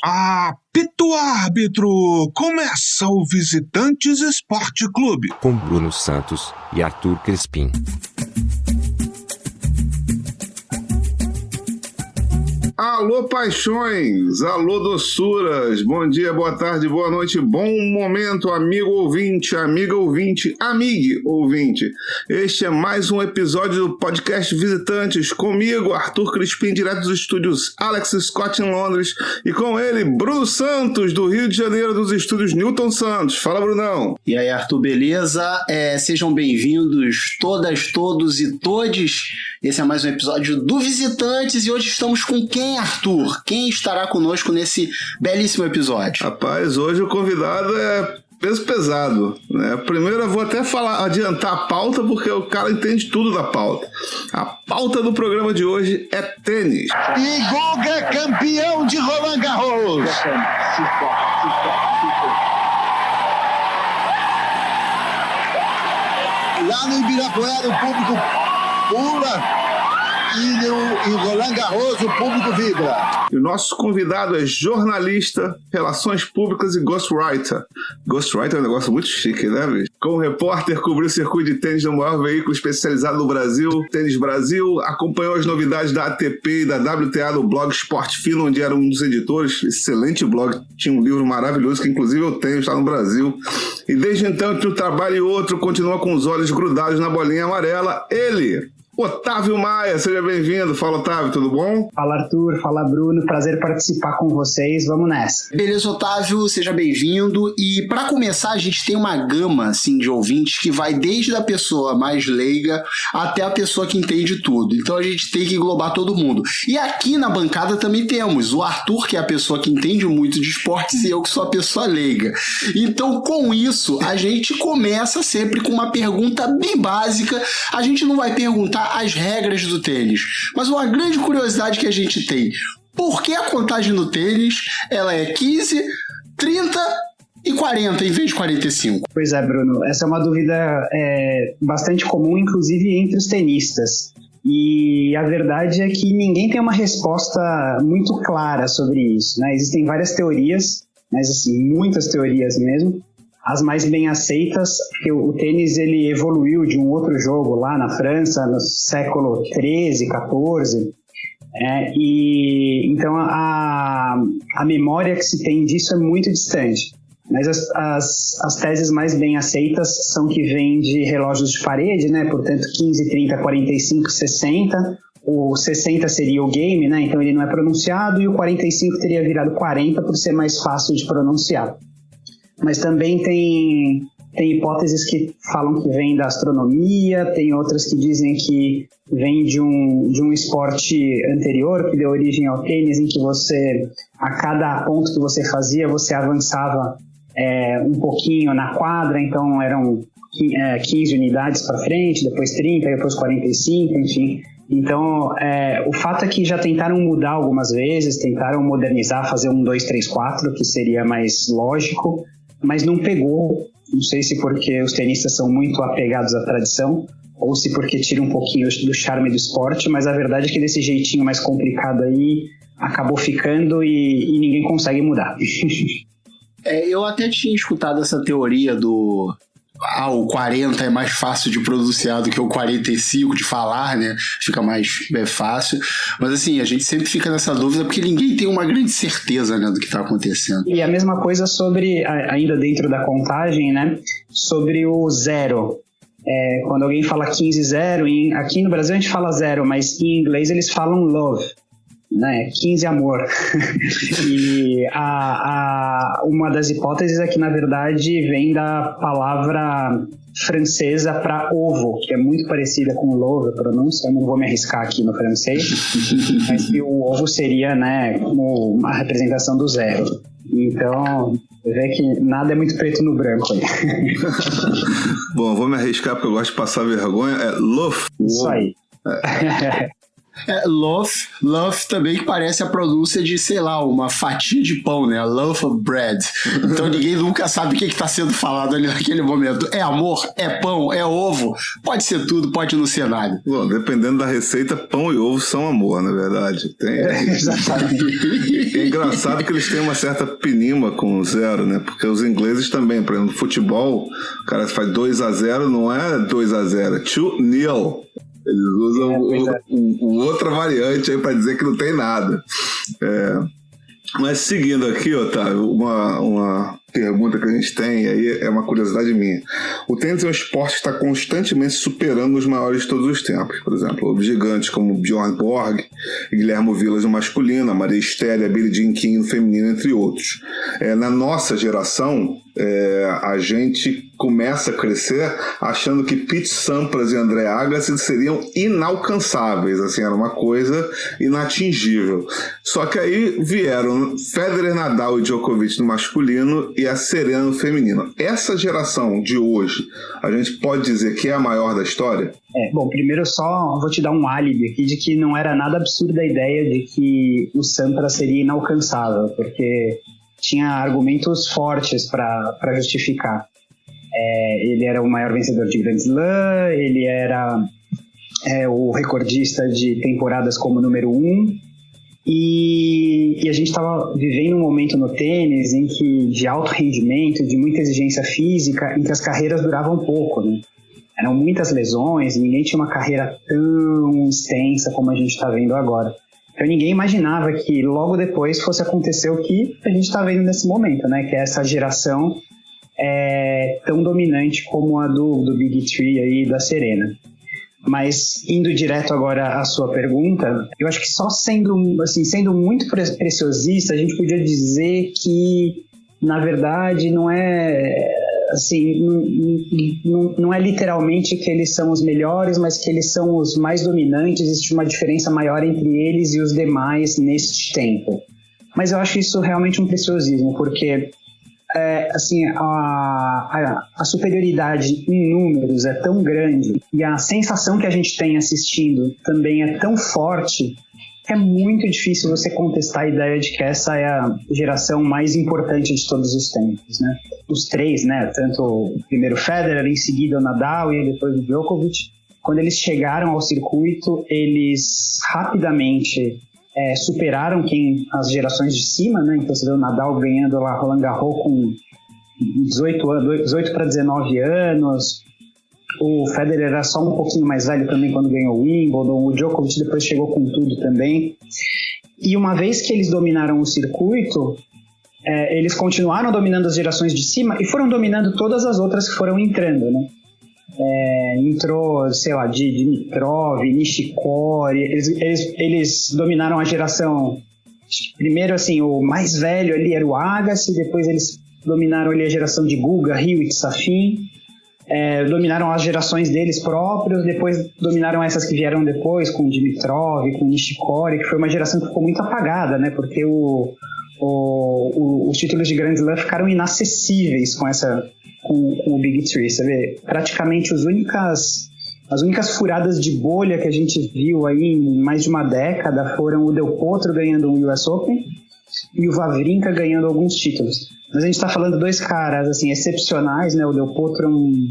Apito árbitro! Começa o Visitantes Esporte Clube. Com Bruno Santos e Arthur Crispim. Alô, paixões! Alô, doçuras! Bom dia, boa tarde, boa noite, bom momento, amigo ouvinte, amiga ouvinte, amigue ouvinte. Este é mais um episódio do podcast Visitantes, comigo, Arthur Crispim, direto dos estúdios Alex Scott em Londres, e com ele, Bruno Santos, do Rio de Janeiro, dos estúdios Newton Santos. Fala, Brunão! E aí, Arthur, beleza? Sejam bem-vindos todas, todos e todes. Esse é mais um episódio do Visitantes e hoje estamos com quem, Arthur? Quem estará conosco nesse belíssimo episódio? Rapaz, hoje o convidado é peso pesado, né? Primeiro eu vou até adiantar a pauta, porque o cara entende tudo da pauta. A pauta do programa de hoje é tênis. E Guga é campeão de Roland Garros. Lá no Ibirapuera o público pula. E em Roland Garros o público vibra. E o nosso convidado é jornalista, relações públicas e ghostwriter. Ghostwriter é um negócio muito chique, né, bicho? Como repórter, cobriu o circuito de tênis do maior veículo especializado no Brasil, Tênis Brasil, acompanhou as novidades da ATP e da WTA do blog Esporte Fino, onde era um dos editores. Excelente blog, tinha um livro maravilhoso que inclusive eu tenho, está no Brasil. E desde então, entre um trabalho e outro, continua com os olhos grudados na bolinha amarela. Ele, Otávio Maia, seja bem-vindo. Fala, Otávio, tudo bom? Fala, Arthur. Fala, Bruno. Prazer participar com vocês. Vamos nessa. Beleza, Otávio, seja bem-vindo. E para começar, a gente tem uma gama assim, de ouvintes que vai desde a pessoa mais leiga até a pessoa que entende tudo. Então a gente tem que englobar todo mundo. E aqui na bancada também temos o Arthur, que é a pessoa que entende muito de esportes, e eu que sou a pessoa leiga. Então, com isso, a gente começa sempre com uma pergunta bem básica. A gente não vai perguntar as regras do tênis, mas uma grande curiosidade que a gente tem: por que a contagem no tênis ela é 15, 30 e 40 em vez de 45? Pois é, Bruno, essa é uma dúvida bastante comum, inclusive entre os tenistas. E a verdade é que ninguém tem uma resposta muito clara sobre isso, né? Existem várias teorias, mas assim, muitas teorias mesmo. As mais bem aceitas, porque o tênis ele evoluiu de um outro jogo lá na França, no século XIII, XIV, e então a memória que se tem disso é muito distante. Mas as teses mais bem aceitas são que vêm de relógios de parede, né? Portanto, 15, 30, 45, 60. O 60 seria o game, né? Então ele não é pronunciado, e o 45 teria virado 40 por ser mais fácil de pronunciar. Mas também tem hipóteses que falam que vem da astronomia, tem outras que dizem que vem de um esporte anterior, que deu origem ao tênis, em que você, a cada ponto que você fazia, você avançava um pouquinho na quadra, então eram 15 unidades para frente, depois 30, depois 45, enfim. Então, o fato é que já tentaram mudar algumas vezes, tentaram modernizar, fazer 1, 2, 3, 4, que seria mais lógico, mas não pegou. Não sei se porque os tenistas são muito apegados à tradição, ou se porque tira um pouquinho do charme do esporte, mas a verdade é que desse jeitinho mais complicado aí acabou ficando e ninguém consegue mudar. Eu até tinha escutado essa teoria do o 40 é mais fácil de pronunciar do que o 45 de falar, né? Fica mais fácil. Mas assim, a gente sempre fica nessa dúvida porque ninguém tem uma grande certeza, né, do que está acontecendo. E a mesma coisa sobre, ainda dentro da contagem, né? Sobre o zero. Quando alguém fala 15-0, aqui no Brasil a gente fala zero, mas em inglês eles falam love, né? 15 amor. E uma das hipóteses é que, na verdade, vem da palavra francesa para ovo, que é muito parecida com love, a pronúncia. Eu não vou me arriscar aqui no francês, mas que o ovo seria, né, como uma representação do zero. Então, você vê que nada é muito preto no branco aí. Bom, vou me arriscar porque eu gosto de passar vergonha. É love. Isso aí. Loaf também que parece a pronúncia de, sei lá, uma fatia de pão, né? Loaf of bread. Então ninguém nunca sabe o que está sendo falado ali naquele momento. É amor? É pão? É ovo? Pode ser tudo, pode não ser nada. Bom, dependendo da receita, pão e ovo são amor, na verdade. Exatamente. É engraçado que eles têm uma certa pinima com o 0, né? Porque os ingleses também, por exemplo, no futebol, o cara faz 2-0, não é 2-0, é 2-0. Eles usam outra variante aí para dizer que não tem nada. Mas seguindo aqui, Otávio, uma pergunta que a gente tem, aí é uma curiosidade minha. O tênis é um esporte que está constantemente superando os maiores de todos os tempos. Por exemplo, gigantes como Bjorn Borg e Guilherme Vilas no masculino, a Maria Estelle, a Billie Jean King no feminino, entre outros. Na nossa geração, a gente começa a crescer achando que Pete Sampras e André Agassi seriam inalcançáveis, assim, era uma coisa inatingível. Só que aí vieram Federer, Nadal e Djokovic no masculino e a Serena no feminino. Essa geração de hoje, a gente pode dizer que é a maior da história? Bom, primeiro só vou te dar um álibi aqui de que não era nada absurda a ideia de que o Sampras seria inalcançável, porque tinha argumentos fortes para justificar. Ele era o maior vencedor de Grand Slam, ele era o recordista de temporadas como número 1, e a gente estava vivendo um momento no tênis em que, de alto rendimento, de muita exigência física, em que as carreiras duravam pouco, né? Eram muitas lesões, ninguém tinha uma carreira tão extensa como a gente está vendo agora. Então ninguém imaginava que logo depois fosse acontecer o que a gente está vendo nesse momento, né? Que é essa geração tão dominante como a do Big Three aí, da Serena. Mas indo direto agora à sua pergunta, eu acho que só sendo muito preciosista, a gente podia dizer que, na verdade, não é literalmente que eles são os melhores, mas que eles são os mais dominantes. Existe uma diferença maior entre eles e os demais neste tempo. Mas eu acho isso realmente um preciosismo, porque a superioridade em números é tão grande e a sensação que a gente tem assistindo também é tão forte que é muito difícil você contestar a ideia de que essa é a geração mais importante de todos os tempos, né? Os três, né? Tanto primeiro Federer, em seguida o Nadal e depois o Djokovic. Quando eles chegaram ao circuito, eles rapidamente superaram as gerações de cima, né? Então você vê o Nadal ganhando lá Roland Garros com 18 para 19 anos. O Federer era só um pouquinho mais velho também quando ganhou o Wimbledon. O Djokovic depois chegou com tudo também. E uma vez que eles dominaram o circuito, eles continuaram dominando as gerações de cima e foram dominando todas as outras que foram entrando, né? Entrou, sei lá, Dimitrov, Nishikori. Eles dominaram a geração. Primeiro, assim, o mais velho ali era o Agassi, depois eles dominaram ali a geração de Guga, Hewitt, Safin. Dominaram as gerações deles próprios, depois dominaram essas que vieram depois, com Dimitrov, com Nishikori, que foi uma geração que ficou muito apagada, né? Porque os títulos de Grand Slam ficaram inacessíveis com o Big Three. Você vê, praticamente as únicas furadas de bolha que a gente viu aí em mais de uma década foram o Del Potro ganhando o US Open e o Wawrinka ganhando alguns títulos. Mas a gente está falando de dois caras assim, excepcionais, né? O Del Potro é um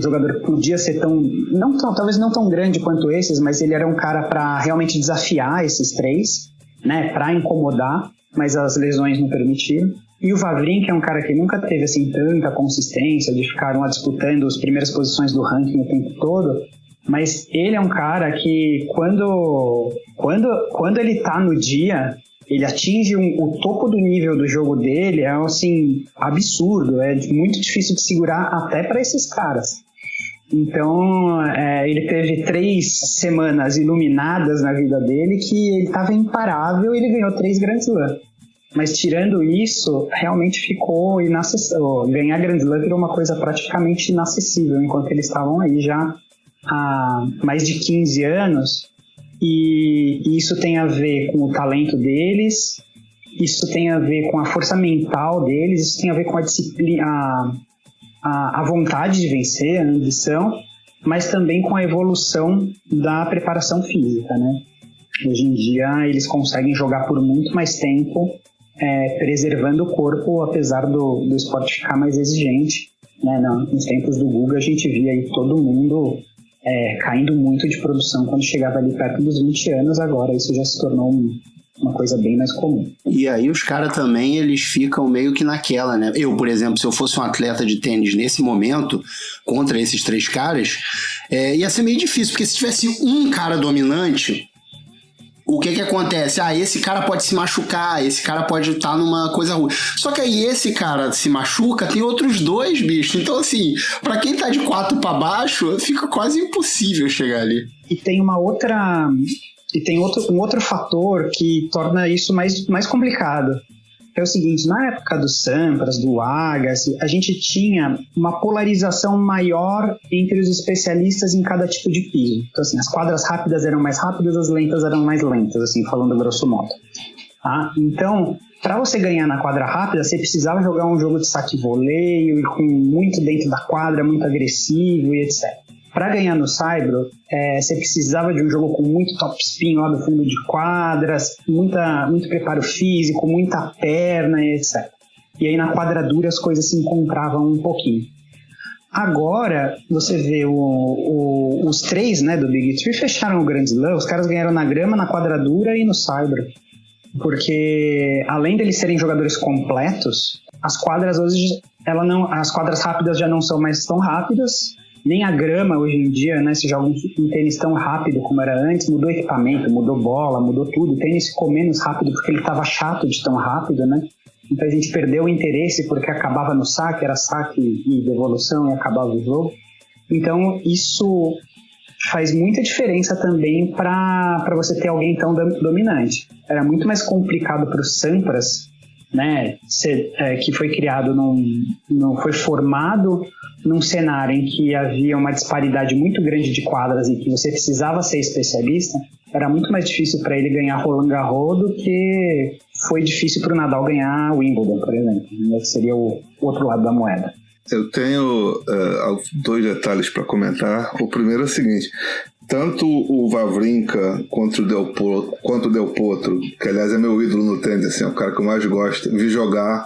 jogador que podia ser talvez não tão grande quanto esses, mas ele era um cara para realmente desafiar esses três, né? Para incomodar, mas as lesões não permitiram. E o Wawrinka é um cara que nunca teve assim, tanta consistência de ficar disputando as primeiras posições do ranking o tempo todo, mas ele é um cara que quando ele tá no dia, ele atinge o topo do nível do jogo dele, é assim, absurdo, é muito difícil de segurar até para esses caras. Então, ele teve 3 semanas iluminadas na vida dele que ele estava imparável e ele ganhou 3 Grand Slam. Mas tirando isso, realmente ficou inacessível. Ganhar Grand Slam virou uma coisa praticamente inacessível, enquanto eles estavam aí já há mais de 15 anos. E isso tem a ver com o talento deles, isso tem a ver com a força mental deles, isso tem a ver com a disciplina, a vontade de vencer, a ambição, mas também com a evolução da preparação física, né? Hoje em dia eles conseguem jogar por muito mais tempo, preservando o corpo, apesar do esporte ficar mais exigente, né? Nos tempos do Guga a gente via aí todo mundo caindo muito de produção quando chegava ali perto dos 20 anos. Agora isso já se tornou uma coisa bem mais comum. E aí os caras também, eles ficam meio que naquela, né? Eu, por exemplo, se eu fosse um atleta de tênis nesse momento, contra esses 3 caras, ia ser meio difícil, porque se tivesse um cara dominante, o que acontece? Esse cara pode se machucar, esse cara pode estar numa coisa ruim. Só que aí esse cara se machuca, tem outros 2, bicho. Então, assim, pra quem tá de 4 pra baixo, fica quase impossível chegar ali. E tem um outro fator que torna isso mais complicado. É o seguinte, na época do Sampras, do Agassi, a gente tinha uma polarização maior entre os especialistas em cada tipo de piso. Então, assim, as quadras rápidas eram mais rápidas, as lentas eram mais lentas, assim, falando grosso modo. Tá? Então, para você ganhar na quadra rápida, você precisava jogar um jogo de saque e voleio, e com muito dentro da quadra, muito agressivo e etc. Para ganhar no saibro, você precisava de um jogo com muito topspin lá do fundo de quadras, muito preparo físico, muita perna e etc. E aí na quadra dura as coisas se encontravam um pouquinho. Agora, você vê os 3, né, do Big Three fecharam o Grand Slam, os caras ganharam na grama, na quadra dura e no saibro. Porque além deles serem jogadores completos, as quadras hoje, as quadras rápidas já não são mais tão rápidas, nem a grama hoje em dia, né, se joga um tênis tão rápido como era antes, mudou equipamento, mudou bola, mudou tudo. O tênis ficou menos rápido porque ele estava chato de tão rápido, né? Então a gente perdeu o interesse porque acabava no saque, era saque e devolução e acabava o jogo. Então isso faz muita diferença também para você ter alguém tão dominante. Era muito mais complicado para o Sampras, né, que foi criado, foi formado num cenário em que havia uma disparidade muito grande de quadras e que você precisava ser especialista. Era muito mais difícil para ele ganhar Roland Garros do que foi difícil para o Nadal ganhar Wimbledon, por exemplo, que seria o outro lado da moeda. Eu tenho 2 detalhes para comentar. O primeiro é o seguinte: tanto o Wawrinka quanto o Del Potro, que aliás é meu ídolo no tênis, assim, é o cara que eu mais gosto, vi jogar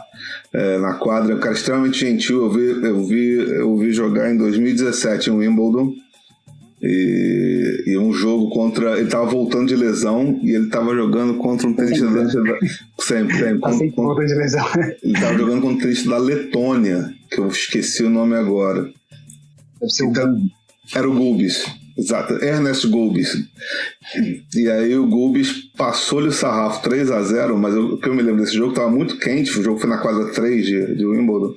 na quadra, é um cara extremamente gentil. Eu vi jogar em 2017 em Wimbledon, e um jogo contra... Ele tava voltando de lesão e ele tava jogando contra um tenista sempre voltando de lesão. Ele tava jogando contra um tenista da Letônia, que eu esqueci o nome agora. Deve ser então, era o Gulbis. Exato, Ernest Gulbis. E aí o Gulbis passou-lhe o sarrafo 3-0, mas o que eu me lembro desse jogo, estava muito quente, o jogo foi na quadra 3 de Wimbledon,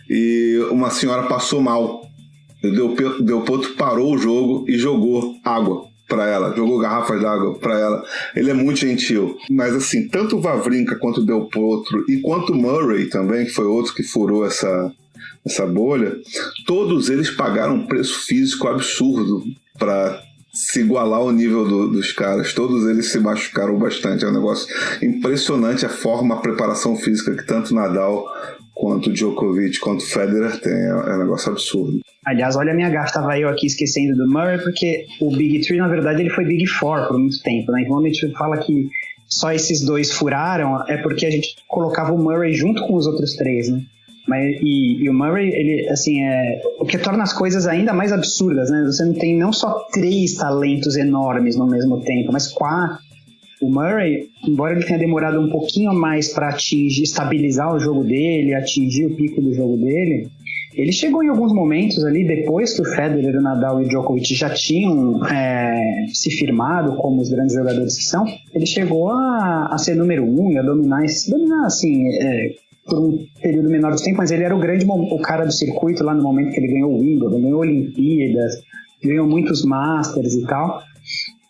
e uma senhora passou mal. O Del Potro parou o jogo e jogou água para ela, jogou garrafas d'água para ela. Ele é muito gentil. Mas assim, tanto o Wawrinka quanto o Del Potro e quanto o Murray também, que foi outro que furou essa bolha, todos eles pagaram um preço físico absurdo para se igualar ao nível dos caras. Todos eles se machucaram bastante. É um negócio impressionante a preparação física que tanto Nadal quanto Djokovic quanto Federer tem. É um negócio absurdo. Aliás, olha a minha gafa, estava eu aqui esquecendo do Murray, porque o Big Three, na verdade, ele foi Big Four por muito tempo, né? Então, a gente fala que só esses 2 furaram, é porque a gente colocava o Murray junto com os outros 3, né? E o Murray, ele, assim, o que torna as coisas ainda mais absurdas, né? Você não tem não só 3 talentos enormes no mesmo tempo, mas 4. O Murray, embora ele tenha demorado um pouquinho mais para estabilizar o jogo dele, atingir o pico do jogo dele, ele chegou em alguns momentos ali, depois que o Federer, o Nadal e o Djokovic já tinham se firmado como os grandes jogadores que são, ele chegou a ser número 1 e a dominar assim, por um período menor de tempo, mas ele era o cara do circuito lá no momento que ele ganhou o Wimbledon, ganhou Olimpíadas, ganhou muitos Masters e tal.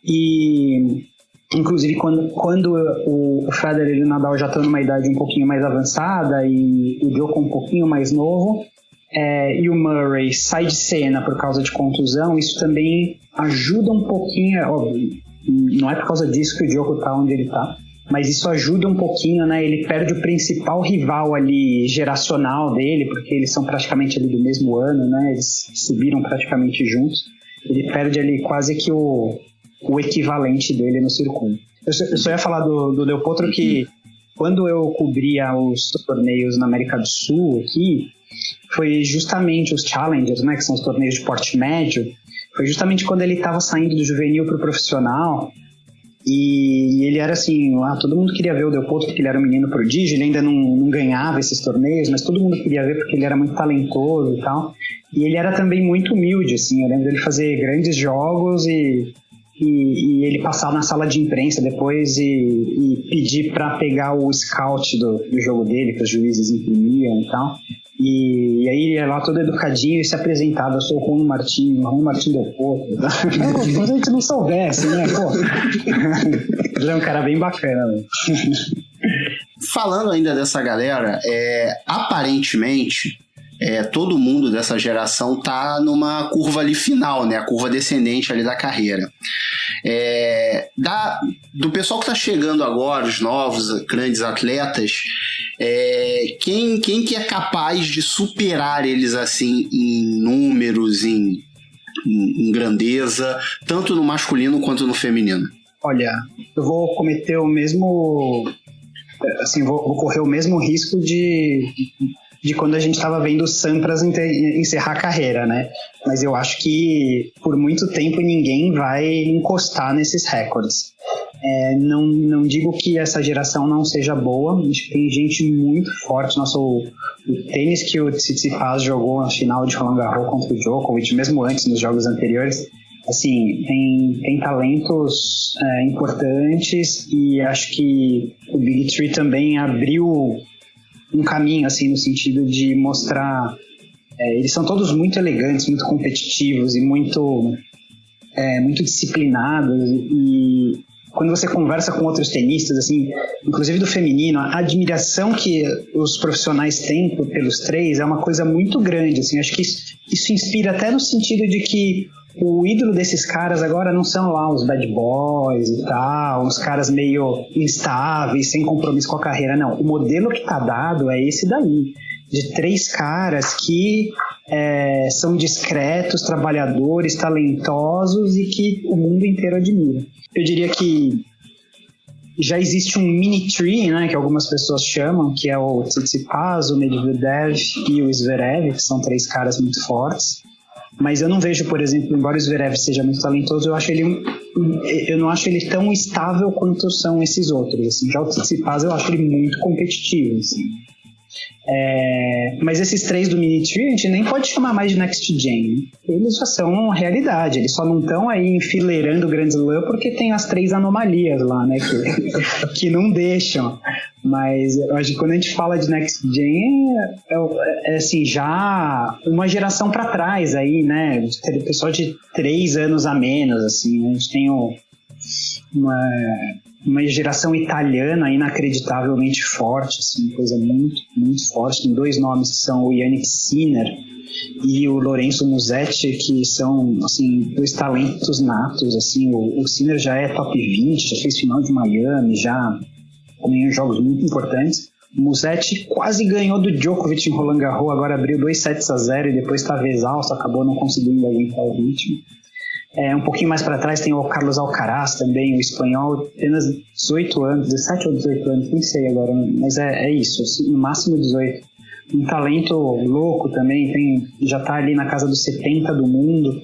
E inclusive quando o Federer e o Nadal já estão numa idade um pouquinho mais avançada e o Djokovic um pouquinho mais novo, e o Murray sai de cena por causa de contusão, isso também ajuda um pouquinho, óbvio, não é por causa disso que o Djokovic está onde ele está, mas isso ajuda um pouquinho, né? Ele perde o principal rival ali geracional dele, porque eles são praticamente ali do mesmo ano, né? Eles subiram praticamente juntos. Ele perde ali quase que o o equivalente dele no circuito. Eu só ia falar do Del Potro que quando eu cobria os torneios na América do Sul aqui, foi justamente os Challengers, né, que são os torneios de porte médio, foi justamente quando ele estava saindo do juvenil para o profissional, e ele era assim, todo mundo queria ver o Del Potro porque ele era um menino prodígio, ele ainda não ganhava esses torneios, mas todo mundo queria ver porque ele era muito talentoso e tal, e ele era também muito humilde, assim, eu lembro dele fazer grandes jogos e ele passar na sala de imprensa depois e pedir para pegar o scout do jogo dele, que os juízes imprimiam e tal. E aí ele ia lá todo educadinho e se apresentava: eu sou o Juan Martín Del Potro. Se a gente não soubesse, né? Pô. Ele é um cara bem bacana, né? Falando ainda dessa galera, aparentemente todo mundo dessa geração tá numa curva ali final, né? A curva descendente ali da carreira. Do pessoal que tá chegando agora, os novos grandes atletas, quem que é capaz de superar eles assim em números, em grandeza, tanto no masculino quanto no feminino? Olha, eu vou cometer o mesmo... Assim, vou correr o mesmo risco de quando a gente estava vendo o Sampras encerrar a carreira, né? Mas eu acho que por muito tempo ninguém vai encostar nesses recordes. Não digo que essa geração não seja boa, acho que tem gente muito forte. O tênis que o Tsitsipas jogou na final de Roland Garros contra o Djokovic, mesmo antes nos jogos anteriores, assim, tem talentos importantes, e acho que o Big Three também abriu um caminho, assim, no sentido de mostrar... eles são todos muito elegantes, muito competitivos e muito disciplinados, e quando você conversa com outros tenistas, assim, inclusive do feminino, a admiração que os profissionais têm pelos três é uma coisa muito grande, assim. Acho que isso inspira até no sentido de que o ídolo desses caras agora não são lá os bad boys e tal, uns caras meio instáveis, sem compromisso com a carreira, não. O modelo que tá dado é esse daí, de três caras que são discretos, trabalhadores, talentosos e que o mundo inteiro admira. Eu diria que já existe um mini tree, né, que algumas pessoas chamam, que é o Tsitsipas, o Medvedev e o Zverev, que são três caras muito fortes. Mas eu não vejo, por exemplo, embora o Zverev seja muito talentoso, eu não acho ele tão estável quanto são esses outros. Assim. Já o Tsitsipas eu acho ele muito competitivo. Assim. Mas esses três do Mini Tree a gente nem pode chamar mais de Next Gen. Eles já são realidade, eles só não estão aí enfileirando o Grand Slam porque tem as três anomalias lá, né, que não deixam. Mas eu acho que quando a gente fala de Next Gen assim, já uma geração para trás aí, né, pessoal de 3 anos a menos, assim, a gente tem uma geração italiana inacreditavelmente forte, assim, coisa muito, muito forte. Tem 2 nomes que são o Yannick Sinner e o Lorenzo Musetti, que são, assim, 2 talentos natos, assim. O Sinner já é top 20, já fez final de Miami, já também jogos muito importantes. O Musetti quase ganhou do Djokovic em Roland Garros, agora abriu 2-0 e depois estava exausto, acabou não conseguindo aguentar o ritmo. Um pouquinho mais para trás tem o Carlos Alcaraz também, o espanhol, apenas 18 anos, 17 ou 18 anos, nem sei agora, mas é isso, no máximo 18. Um talento louco também, já está ali na casa dos 70 do mundo,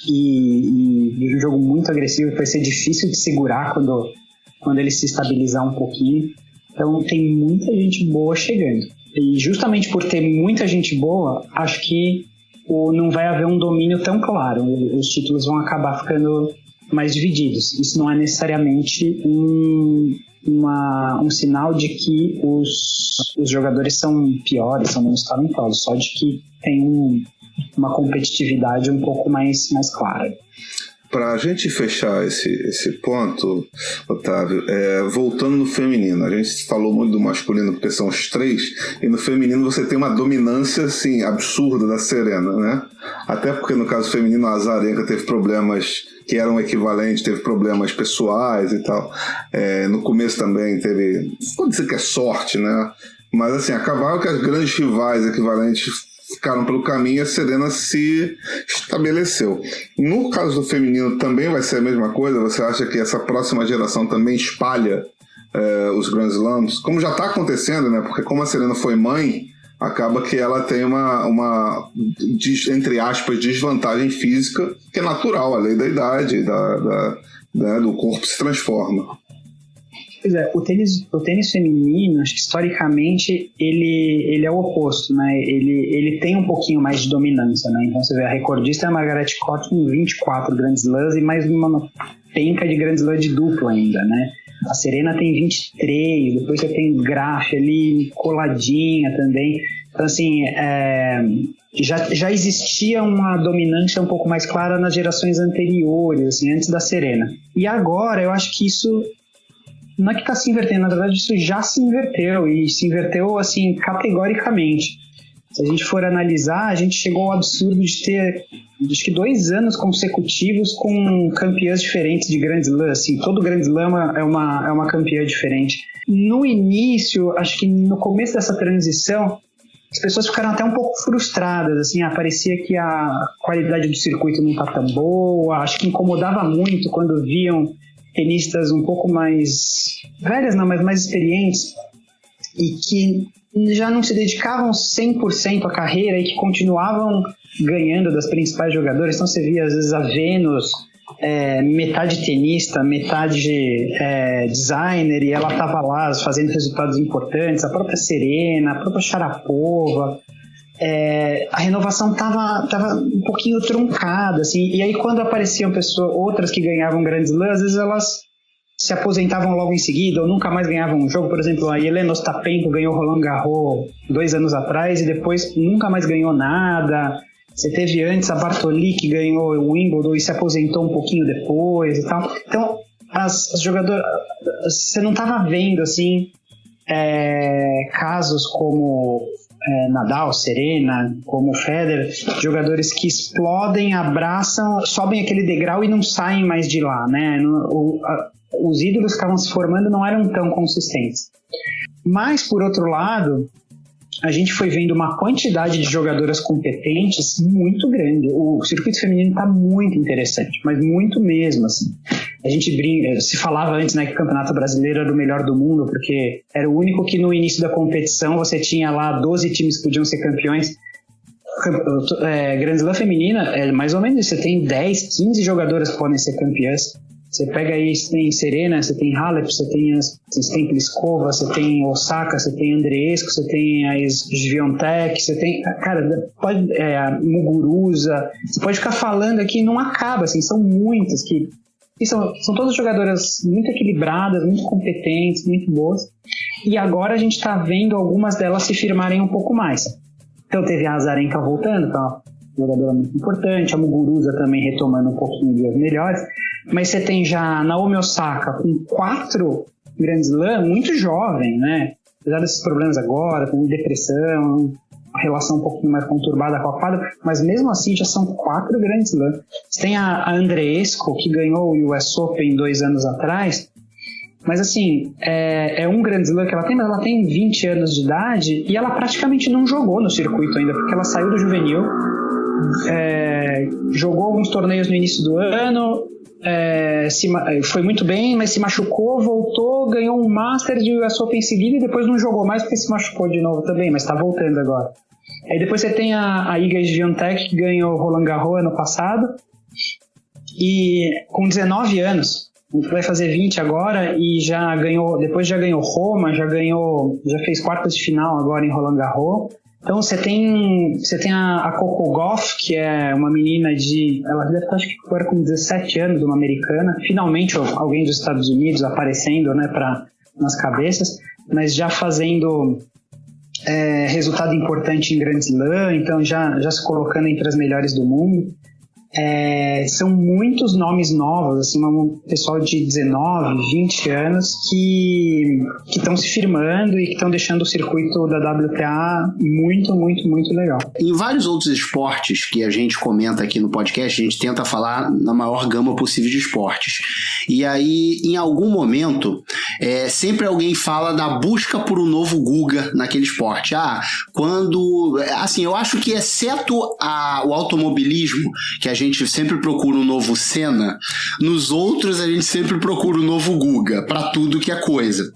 e um jogo muito agressivo que vai ser difícil de segurar quando ele se estabilizar um pouquinho. Então tem muita gente boa chegando. E justamente por ter muita gente boa, acho que não vai haver um domínio tão claro. Os títulos vão acabar ficando mais divididos. Isso não é necessariamente um sinal de que os jogadores são piores, são menos talentosos, só de que tem uma competitividade um pouco mais clara. Para a gente fechar esse ponto, Otávio, voltando no feminino, a gente falou muito do masculino porque são os 3, e no feminino você tem uma dominância assim, absurda da Serena, né? Até porque no caso feminino a Azarenka teve problemas que eram equivalentes, teve problemas pessoais e tal. No começo também teve, pode dizer que é sorte, né? Mas assim, acabaram que as grandes rivais equivalentes ficaram pelo caminho e a Serena se estabeleceu. No caso do feminino também vai ser a mesma coisa? Você acha que essa próxima geração também espalha os Grand Slams? Como já está acontecendo, né? Porque como a Serena foi mãe, acaba que ela tem uma entre aspas, desvantagem física, que é natural, a lei da idade, do corpo se transforma. Pois é, o tênis feminino, acho que historicamente ele é o oposto, né? Ele tem um pouquinho mais de dominância, né? Então você vê, a recordista é a Margaret Court com 24 Grand Slams e mais uma penca de Grand Slam de dupla ainda, né? A Serena tem 23, depois você tem Graf ali coladinha também. Então, assim, já existia uma dominância um pouco mais clara nas gerações anteriores, assim, antes da Serena. E agora, eu acho que isso não é que está se invertendo, na verdade isso já se inverteu, e se inverteu, assim, categoricamente. Se a gente for analisar, a gente chegou ao absurdo de ter, acho que 2 anos consecutivos com campeãs diferentes de Grand Slam, assim, todo Grand Slam é uma campeã diferente. No início, acho que no começo dessa transição, as pessoas ficaram até um pouco frustradas, assim, parecia que a qualidade do circuito não está tão boa, acho que incomodava muito quando viam tenistas um pouco mais velhas, não, mas mais experientes, e que já não se dedicavam 100% à carreira e que continuavam ganhando das principais jogadoras. Então você via às vezes a Venus, metade tenista, metade designer, e ela estava lá fazendo resultados importantes, a própria Serena, a própria Sharapova. A renovação estava um pouquinho truncada, assim, e aí quando apareciam outras que ganhavam grandes slams, às vezes elas se aposentavam logo em seguida ou nunca mais ganhavam um jogo. Por exemplo, a Jelena Ostapenko ganhou Roland Garros 2 anos atrás e depois nunca mais ganhou nada. Você teve antes a Bartoli, que ganhou o Wimbledon e se aposentou um pouquinho depois e tal. Então, as jogadoras, você não estava vendo assim, casos como Nadal, Serena, como Federer, jogadores que explodem, abraçam, sobem aquele degrau e não saem mais de lá, né? Os ídolos que estavam se formando não eram tão consistentes. Mas, por outro lado, a gente foi vendo uma quantidade de jogadoras competentes muito grande. O circuito feminino está muito interessante, mas muito mesmo, assim. A gente se falava antes, né, que o Campeonato Brasileiro era o melhor do mundo, porque era o único que no início da competição você tinha lá 12 times que podiam ser campeões. Grand Slam feminina é mais ou menos isso. Você tem 10, 15 jogadoras que podem ser campeãs. Você pega aí, você tem Serena, você tem Halep, você tem Pliskova, você tem Osaka, você tem Andreescu, você tem a Swiatek, você tem, cara, a Muguruza, você pode ficar falando aqui, não acaba, assim, são muitas e são todas jogadoras muito equilibradas, muito competentes, muito boas, e agora a gente está vendo algumas delas se firmarem um pouco mais. Então teve a Azarenka voltando, que é uma jogadora muito importante, a Muguruza também retomando um pouquinho de as melhores, mas você tem já a Naomi Osaka com 4 Grand Slam, muito jovem, né? Apesar desses problemas agora, com depressão, a relação um pouquinho mais conturbada com a quadra, mas mesmo assim já são 4 Grand Slam. Você tem a Andreescu, que ganhou o US Open 2 anos atrás, mas assim, é um Grand Slam que ela tem, mas ela tem 20 anos de idade e ela praticamente não jogou no circuito ainda, porque ela saiu do juvenil, jogou alguns torneios no início do ano, foi muito bem, mas se machucou, voltou, ganhou um Masters de US Open em seguida e depois não jogou mais porque se machucou de novo também, mas está voltando agora. Aí depois você tem a Iga Swiatek, que ganhou Roland Garros ano passado, e com 19 anos, vai fazer 20 agora, e depois já ganhou Roma, já fez quartas de final agora em Roland Garros. Então você tem a Coco Gauff, que é uma menina ela deve estar, acho que agora com 17 anos, uma americana, finalmente alguém dos Estados Unidos aparecendo, né, nas cabeças, mas já fazendo resultado importante em Grand Slam, então já se colocando entre as melhores do mundo. São muitos nomes novos, assim, um pessoal de 19, 20 anos que estão se firmando e que estão deixando o circuito da WTA muito, muito, muito legal. Em vários outros esportes que a gente comenta aqui no podcast, a gente tenta falar na maior gama possível de esportes. E aí, em algum momento, sempre alguém fala da busca por um novo Guga naquele esporte. Eu acho que exceto o automobilismo, que a gente sempre procura um novo Senna, nos outros a gente sempre procura um novo Guga, para tudo que é coisa.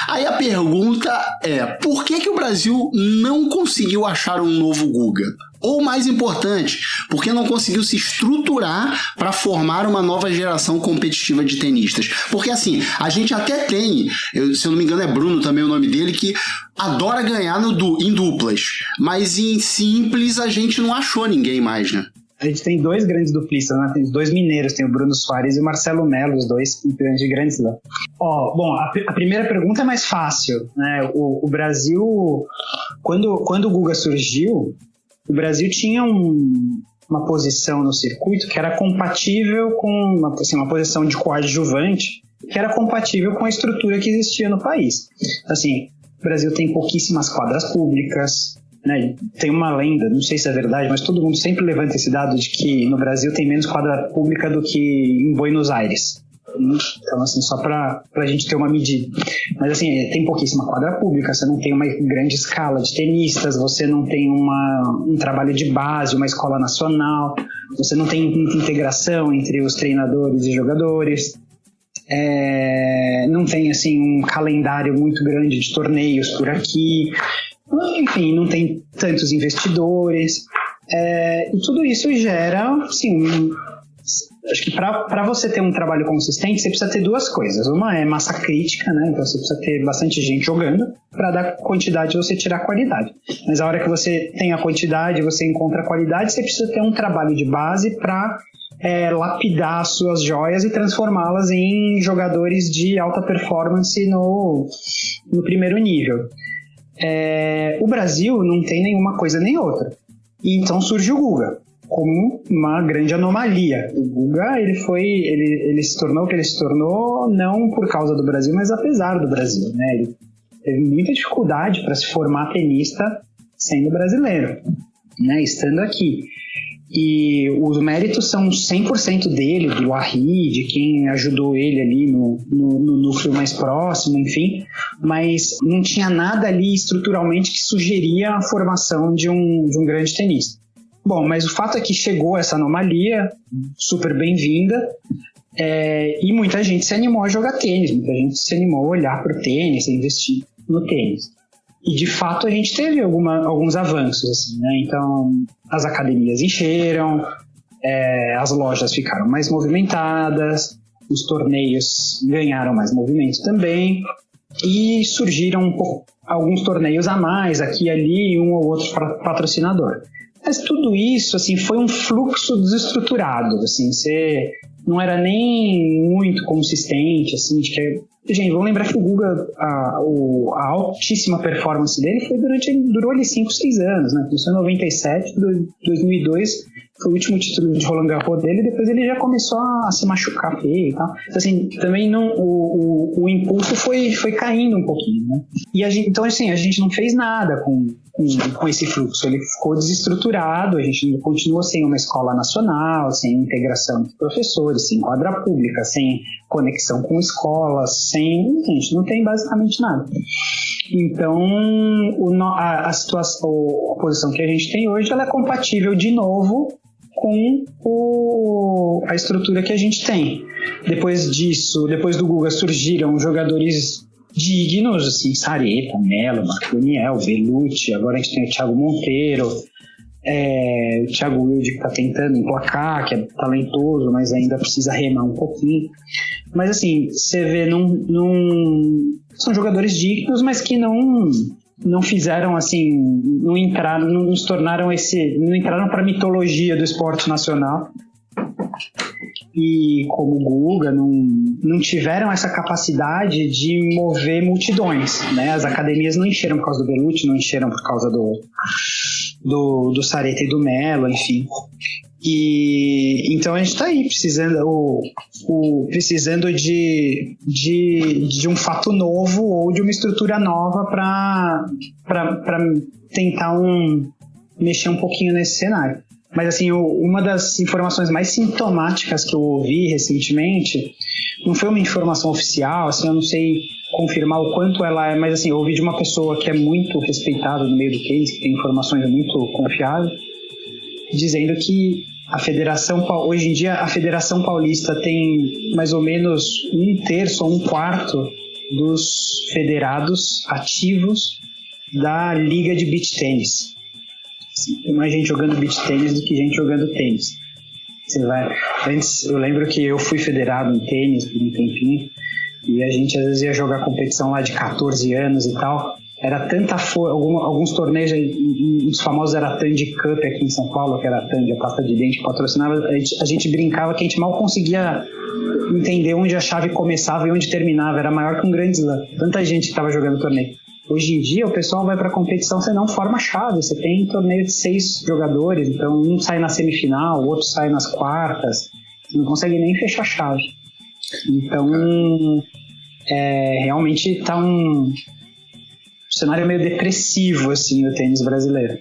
Aí a pergunta é, por que o Brasil não conseguiu achar um novo Guga? Ou mais importante, por que não conseguiu se estruturar para formar uma nova geração competitiva de tenistas? Porque assim, a gente até tem, se eu não me engano é Bruno também o nome dele, que adora ganhar em duplas, mas em simples a gente não achou ninguém mais, né? A gente tem 2 grandes duplistas, né? Tem os 2 mineiros, tem o Bruno Soares e o Marcelo Melo, os 2 campeões de Grand Slam. Bom, a primeira pergunta é mais fácil, né? O Brasil, quando o Guga surgiu, o Brasil tinha uma posição no circuito que era compatível com uma posição de coadjuvante que era compatível com a estrutura que existia no país. Assim, o Brasil tem pouquíssimas quadras públicas, né? Tem uma lenda, não sei se é verdade, mas todo mundo sempre levanta esse dado de que no Brasil tem menos quadra pública do que em Buenos Aires. Então, assim, só pra gente ter uma medida. Mas, assim, tem pouquíssima quadra pública, você não tem uma grande escala de tenistas, você não tem um trabalho de base, uma escola nacional, você não tem muita integração entre os treinadores e jogadores, não tem, assim, um calendário muito grande de torneios por aqui, enfim, não tem tantos investidores, e tudo isso gera, assim, acho que para você ter um trabalho consistente, você precisa ter 2 coisas. Uma é massa crítica, né? Então você precisa ter bastante gente jogando para dar quantidade e você tirar qualidade. Mas a hora que você tem a quantidade e você encontra a qualidade, você precisa ter um trabalho de base para lapidar as suas joias e transformá-las em jogadores de alta performance no primeiro nível. O Brasil não tem nenhuma coisa nem outra. E então surge o Guga como uma grande anomalia. O Guga, ele se tornou o que ele se tornou não por causa do Brasil, mas apesar do Brasil, né? Ele teve muita dificuldade para se formar tenista sendo brasileiro, né? Estando aqui. E os méritos são 100% dele, do Arri, de quem ajudou ele ali no núcleo mais próximo, enfim, mas não tinha nada ali estruturalmente que sugeria a formação de um grande tenista. Bom, mas o fato é que chegou essa anomalia, super bem-vinda, e muita gente se animou a jogar tênis, muita gente se animou a olhar para o tênis, a investir no tênis. E, de fato, a gente teve alguns avanços, assim, né? Então, as academias encheram, as lojas ficaram mais movimentadas, os torneios ganharam mais movimento também, e surgiram alguns torneios a mais, aqui e ali, um ou outro patrocinador. Mas tudo isso, assim, foi um fluxo desestruturado, assim, você não era nem muito consistente, assim, de que... Gente, vamos lembrar que o Guga, a altíssima performance dele durou ali 5, 6 anos, né? Começou em 97, 2002 foi o último título de Roland Garros dele, depois ele já começou a se machucar feio e tal. Então, assim, também o impulso foi caindo um pouquinho, né? E então, assim, a gente não fez nada com esse fluxo, ele ficou desestruturado, a gente continua sem uma escola nacional, sem integração entre professores, sem quadra pública, sem conexão com escolas, a gente não tem basicamente nada. Então, a situação, a posição que a gente tem hoje, ela é compatível de novo com a estrutura que a gente tem. Depois do Guga, surgiram jogadores dignos, assim, Sareta, Melo, Marco Daniel, Velucci, agora a gente tem o Thiago Monteiro, o Thiago Wilde, que está tentando emplacar, que é talentoso, mas ainda precisa remar um pouquinho. Mas, assim, você vê, são jogadores dignos, mas que não fizeram, assim, não entraram para a mitologia do esporte nacional. E como o Guga, não tiveram essa capacidade de mover multidões, né? As academias não encheram por causa do Velucci, não encheram por causa do Sareta e do Melo, enfim. E então a gente está aí precisando de um fato novo ou de uma estrutura nova para tentar mexer um pouquinho nesse cenário. Mas, assim, uma das informações mais sintomáticas que eu ouvi recentemente, não foi uma informação oficial, assim, eu não sei confirmar o quanto ela é, mas, assim, eu ouvi de uma pessoa que é muito respeitada no meio do tênis, que tem informações muito confiáveis, dizendo que hoje em dia, a Federação Paulista tem mais ou menos 1/3 ou 1/4 dos federados ativos da Liga de Beach Tênis. Tem mais gente jogando beach tênis do que gente jogando tênis. Antes, eu lembro que eu fui federado em tênis por um tempinho, e a gente às vezes ia jogar competição lá de 14 anos e tal. Era tanta alguns torneios, um dos famosos era a Tandy Cup aqui em São Paulo, que era a Tandy, a pasta de dente que patrocinava. A gente brincava que a gente mal conseguia entender onde a chave começava e onde terminava. Era maior que um Grand Slam. Tanta gente que estava jogando torneio. Hoje em dia, o pessoal vai para a competição, você não forma chave. Você tem torneio de 6 jogadores, então um sai na semifinal, o outro sai nas quartas. Você não consegue nem fechar a chave. Então, realmente está um cenário meio depressivo, assim, o tênis brasileiro.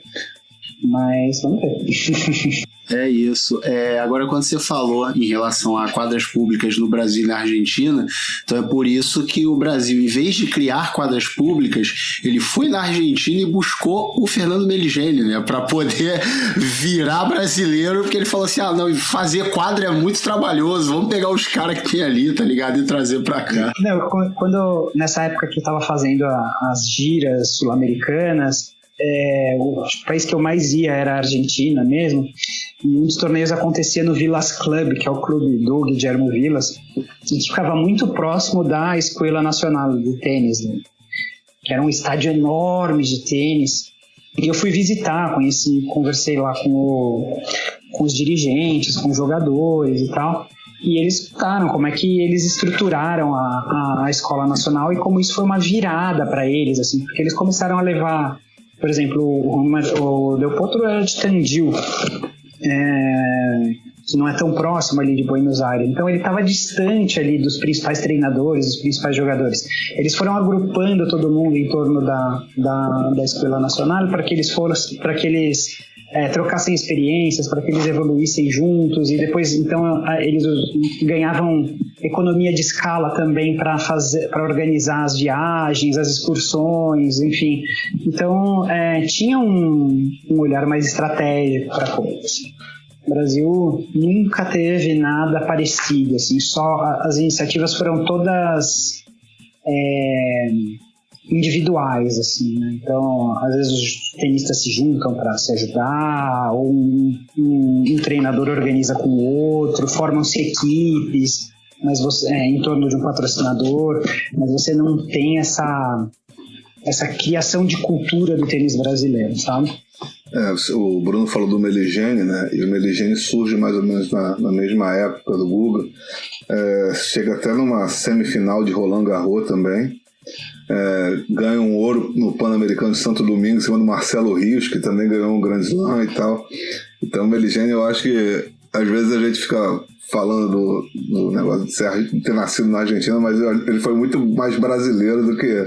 Mas vamos ver. É isso. Agora, quando você falou em relação a quadras públicas no Brasil e na Argentina, então é por isso que o Brasil, em vez de criar quadras públicas, ele foi na Argentina e buscou o Fernando Meligeni, né, para poder virar brasileiro, porque ele falou assim, não, fazer quadra é muito trabalhoso, vamos pegar os caras que tem ali, tá ligado, e trazer pra cá. Quando nessa época que eu tava fazendo as giras sul-americanas, o país que eu mais ia era a Argentina mesmo, e um dos torneios acontecia no Vilas Club, que é o clube do Guillermo Vilas. A gente ficava muito próximo da Escola Nacional de Tênis, né? Que era um estádio enorme de tênis, e eu fui visitar, conversei lá com os dirigentes, com os jogadores e tal, e eles contaram como é que eles estruturaram a Escola Nacional e como isso foi uma virada para eles, assim, porque eles começaram a levar, por exemplo, o Del Potro era de Tandil, que não é tão próximo ali de Buenos Aires, então ele estava distante ali dos principais treinadores, dos principais jogadores. Eles foram agrupando todo mundo em torno da Escola Nacional para que eles trocassem experiências, para que eles evoluíssem juntos, e depois então eles ganhavam economia de escala também para organizar as viagens, as excursões, enfim. Então tinha um olhar mais estratégico para a coisa. O Brasil nunca teve nada parecido, assim, só as iniciativas foram todas individuais, assim, né? Então, às vezes os tenistas se juntam para se ajudar, ou um treinador organiza com o outro, formam-se equipes, mas em torno de um patrocinador, mas você não tem essa criação de cultura do tênis brasileiro, sabe? O Bruno falou do Meligeni, né? E o Meligeni surge mais ou menos na mesma época do Guga. Chega até numa semifinal de Roland Garros também. Ganha um ouro no Pan-Americano de Santo Domingo, em cima do Marcelo Rios, que também ganhou um Grand Slam e tal. Então, o Meligeni, eu acho que às vezes a gente fica falando do negócio de ter nascido na Argentina, mas ele foi muito mais brasileiro do que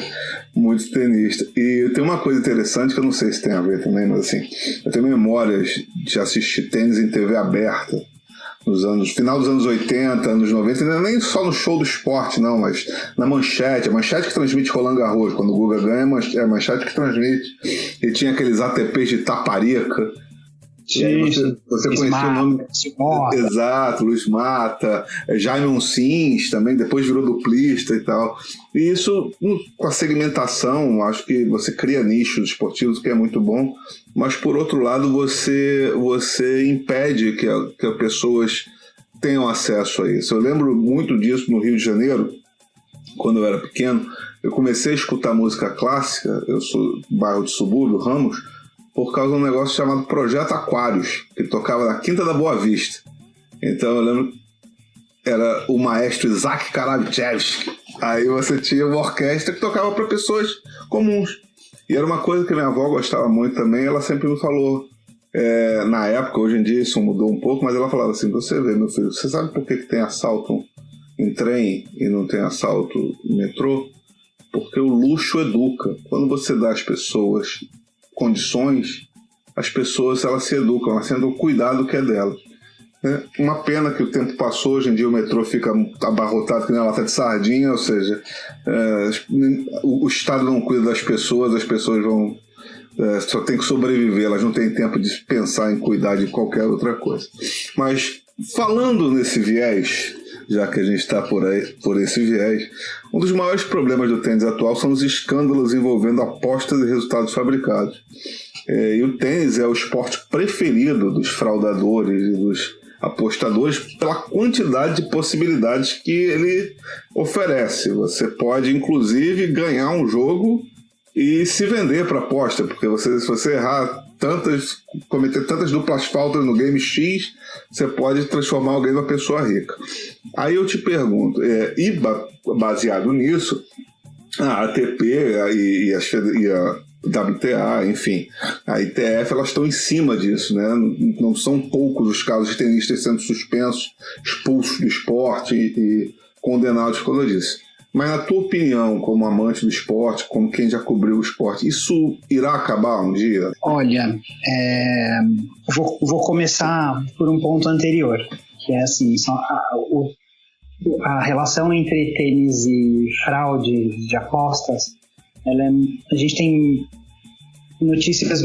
muito tenista. E tem uma coisa interessante que eu não sei se tem a ver também, mas assim, eu tenho memórias de assistir tênis em TV aberta final dos anos 80, anos 90, não é nem só no show do esporte, não, mas na Manchete, a Manchete que transmite Roland Garros, quando o Guga ganha, é a Manchete que transmite, e tinha aqueles ATPs de Taparica, você conhecia o nome. Exato, Luiz Mata, Jaime Uncins também, depois virou duplista e tal. E isso, com a segmentação, acho que você cria nichos esportivos, que é muito bom, mas por outro lado você impede que as pessoas tenham acesso a isso. Eu lembro muito disso no Rio de Janeiro, quando eu era pequeno. Eu comecei a escutar música clássica, eu sou do bairro de subúrbio, Ramos, por causa de um negócio chamado Projeto Aquários, que tocava na Quinta da Boa Vista. Então eu lembro, era o maestro Isaac Karadziejewski. Aí você tinha uma orquestra que tocava para pessoas comuns. E era uma coisa que minha avó gostava muito também, ela sempre me falou, na época, hoje em dia isso mudou um pouco, mas ela falava assim, você vê, meu filho, você sabe por que tem assalto em trem e não tem assalto em metrô? Porque o luxo educa. Quando você dá às pessoas condições, as pessoas elas se educam, elas têm o cuidado que é delas. Uma pena que o tempo passou, hoje em dia o metrô fica abarrotado que nem uma lata de sardinha, ou seja, o Estado não cuida das pessoas, as pessoas vão só tem que sobreviver, elas não têm tempo de pensar em cuidar de qualquer outra coisa. Mas falando nesse viés, já que a gente está por esse viés, um dos maiores problemas do tênis atual são os escândalos envolvendo apostas e resultados fabricados. E o tênis é o esporte preferido dos fraudadores e dos apostadores pela quantidade de possibilidades que ele oferece. Você pode, inclusive, ganhar um jogo e se vender para aposta, porque se você errar cometer tantas duplas faltas no game X, você pode transformar alguém numa pessoa rica. Aí eu te pergunto, baseado nisso, a ATP e a WTA, enfim, a ITF, elas estão em cima disso, né? Não são poucos os casos de tenistas sendo suspensos, expulsos do esporte e condenados por causa disso. Mas na tua opinião, como amante do esporte, como quem já cobriu o esporte, isso irá acabar um dia? Olha, vou começar por um ponto anterior, que é assim, a relação entre tênis e fraude de apostas, a gente tem notícias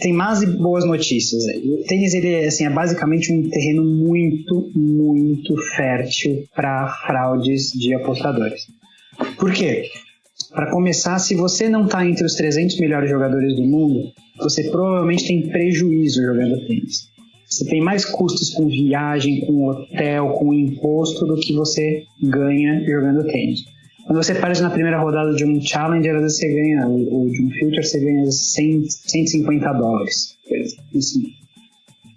tem más e boas notícias. O tênis ele é basicamente um terreno muito, muito fértil para fraudes de apostadores. Por quê? Para começar, se você não está entre os 300 melhores jogadores do mundo, você provavelmente tem prejuízo jogando tênis. Você tem mais custos com viagem, com hotel, com imposto do que você ganha jogando tênis. Quando você perde na primeira rodada de um Challenger, às vezes você ganha, ou de um Future, você ganha $150,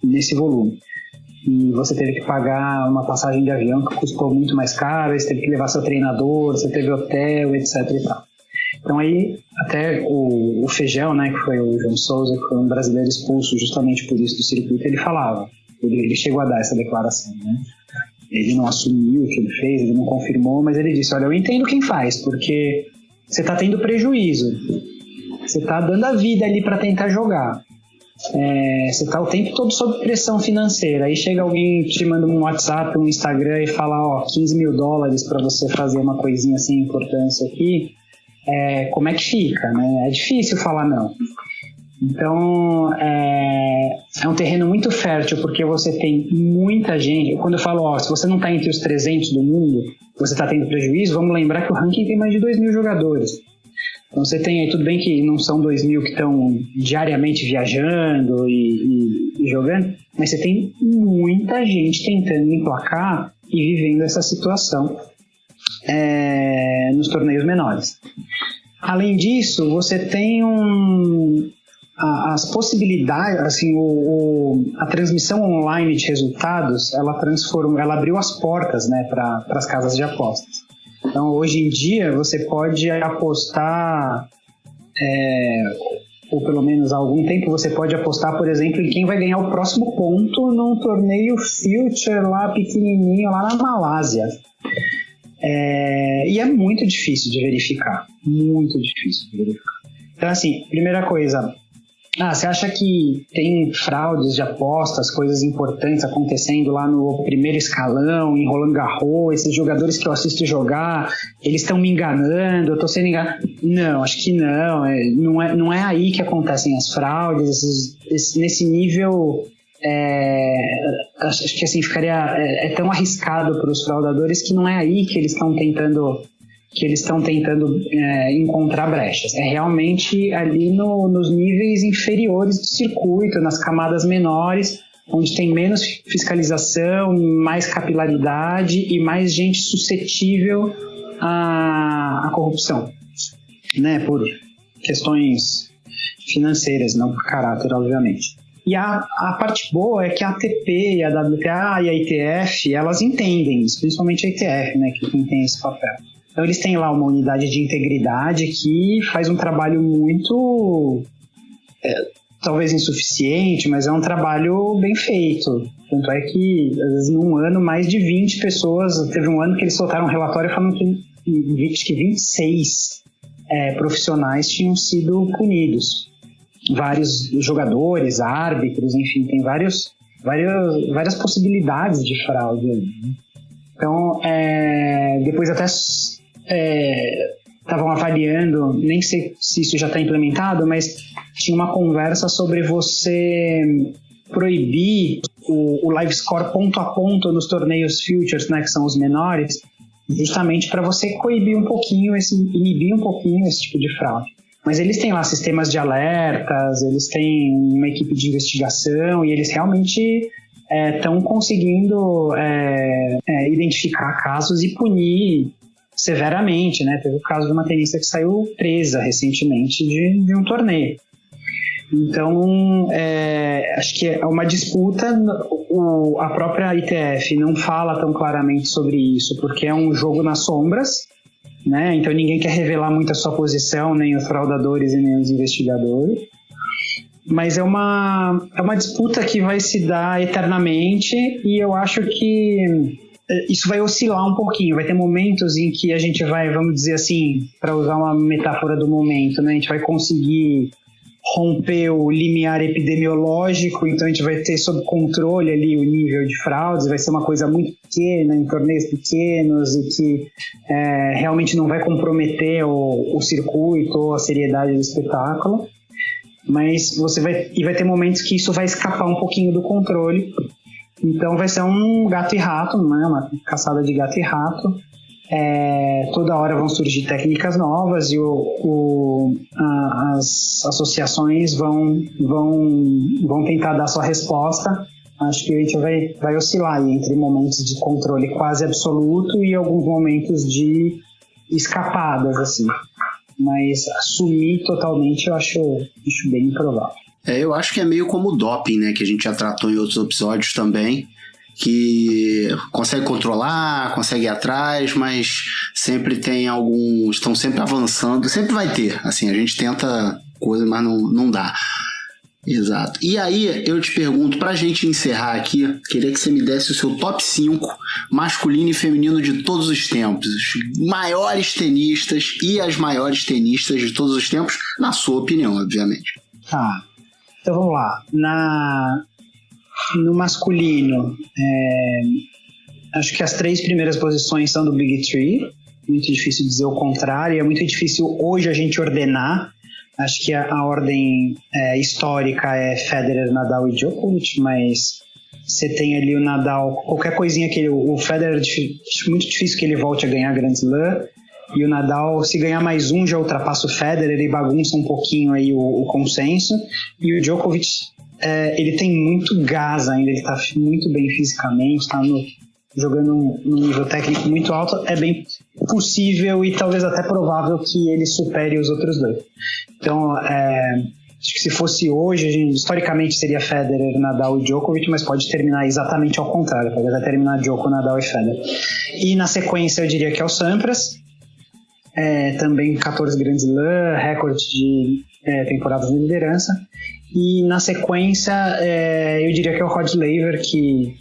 nesse volume. E você teve que pagar uma passagem de avião que custou muito mais caro, você teve que levar seu treinador, você teve hotel, etc. e tal. Então aí, até o Feijão, né, que foi o João Souza, que foi um brasileiro expulso justamente por isso do circuito, ele falava, ele chegou a dar essa declaração, né? Ele não assumiu o que ele fez, ele não confirmou, mas ele disse, olha, eu entendo quem faz, porque você está tendo prejuízo, você está dando a vida ali para tentar jogar, você está o tempo todo sob pressão financeira, aí chega alguém te manda um WhatsApp, um Instagram e fala, $15 mil para você fazer uma coisinha sem importância aqui, como é que fica, né? É difícil falar não. Então, é um terreno muito fértil, porque você tem muita gente. Quando eu falo, se você não está entre os 300 do mundo, você está tendo prejuízo, vamos lembrar que o ranking tem mais de 2.000 jogadores. Então você tem aí, tudo bem que não são 2.000 que estão diariamente viajando e jogando, mas você tem muita gente tentando emplacar e vivendo essa situação nos torneios menores. Além disso, você tem as possibilidades, assim, a transmissão online de resultados, ela abriu as portas, né, para as casas de apostas. Então, hoje em dia, você pode apostar, ou pelo menos há algum tempo, você pode apostar, por exemplo, em quem vai ganhar o próximo ponto num torneio Future lá pequenininho, lá na Malásia. E é muito difícil de verificar. Muito difícil de verificar. Então, assim, primeira coisa, você acha que tem fraudes de apostas, coisas importantes acontecendo lá no primeiro escalão, em Roland Garros, esses jogadores que eu assisto jogar, eles estão me enganando, eu estou sendo enganado? Não, acho que não. Não é aí que acontecem as fraudes, nesse nível. Acho que assim ficaria tão arriscado para os fraudadores que não é aí que eles estão tentando encontrar brechas. É realmente ali nos níveis inferiores do circuito, nas camadas menores, onde tem menos fiscalização, mais capilaridade e mais gente suscetível à corrupção, né, por questões financeiras, não por caráter, obviamente. E a parte boa é que a ATP, a WTA e a ITF, elas entendem isso, principalmente a ITF, né, que tem esse papel. Então eles têm lá uma unidade de integridade que faz um trabalho muito, talvez insuficiente, mas é um trabalho bem feito. Tanto é que, às vezes, num ano, mais de 20 pessoas, teve um ano que eles soltaram um relatório falando que 26 profissionais tinham sido punidos. vários jogadores, árbitros, enfim, tem várias possibilidades de fraude. Né? Então, depois até estavam avaliando, nem sei se isso já está implementado, mas tinha uma conversa sobre você proibir o live score ponto a ponto nos torneios futures, né, que são os menores, justamente para você inibir um pouquinho esse tipo de fraude. Mas eles têm lá sistemas de alertas, eles têm uma equipe de investigação e eles realmente estão conseguindo identificar casos e punir severamente, né? Teve o caso de uma tenista que saiu presa recentemente de um torneio. Então, acho que é uma disputa, a própria ITF não fala tão claramente sobre isso, porque é um jogo nas sombras, né? Então ninguém quer revelar muito a sua posição, nem os fraudadores e nem os investigadores. Mas é uma disputa que vai se dar eternamente e eu acho que isso vai oscilar um pouquinho. Vai ter momentos em que a gente vai, vamos dizer assim, para usar uma metáfora do momento, né? A gente vai conseguir romper o limiar epidemiológico, então a gente vai ter sob controle ali o nível de fraudes, vai ser uma coisa muito pequena, em torneios pequenos e que realmente não vai comprometer o circuito ou a seriedade do espetáculo, mas vai ter momentos que isso vai escapar um pouquinho do controle, então vai ser um gato e rato, né? Uma caçada de gato e rato. Toda hora vão surgir técnicas novas e as associações vão tentar dar sua resposta. Acho que a gente vai oscilar aí entre momentos de controle quase absoluto e alguns momentos de escapadas, assim. Mas assumir totalmente eu acho bem improvável. Eu acho que é meio como o doping, né? Que a gente já tratou em outros episódios também, que consegue controlar, consegue ir atrás, mas sempre tem alguns, estão sempre avançando, sempre vai ter, assim, a gente tenta coisa, mas não dá. Exato. E aí eu te pergunto, pra gente encerrar aqui, queria que você me desse o seu top 5 masculino e feminino de todos os tempos, os maiores tenistas e as maiores tenistas de todos os tempos, na sua opinião, obviamente. Tá, então vamos lá. No masculino, acho que as 3 primeiras posições são do Big Three, muito difícil dizer o contrário, é muito difícil hoje a gente ordenar. Acho que a ordem histórica é Federer, Nadal e Djokovic, mas você tem ali o Nadal, qualquer coisinha que o Federer, muito difícil que ele volte a ganhar Grand Slam, e o Nadal, se ganhar mais um, já ultrapassa o Federer e bagunça um pouquinho aí o consenso, e o Djokovic, ele tem muito gás ainda, ele está muito bem fisicamente, está jogando um nível técnico muito alto, é bem possível e talvez até provável que ele supere os outros 2. Então, acho que se fosse hoje, historicamente seria Federer, Nadal e Djokovic, mas pode terminar exatamente ao contrário, pode até terminar Djokovic, Nadal e Federer. E na sequência eu diria que é o Sampras, também 14 Grand Slam, recorde de temporadas de liderança. E na sequência eu diria que é o Rod Laver, que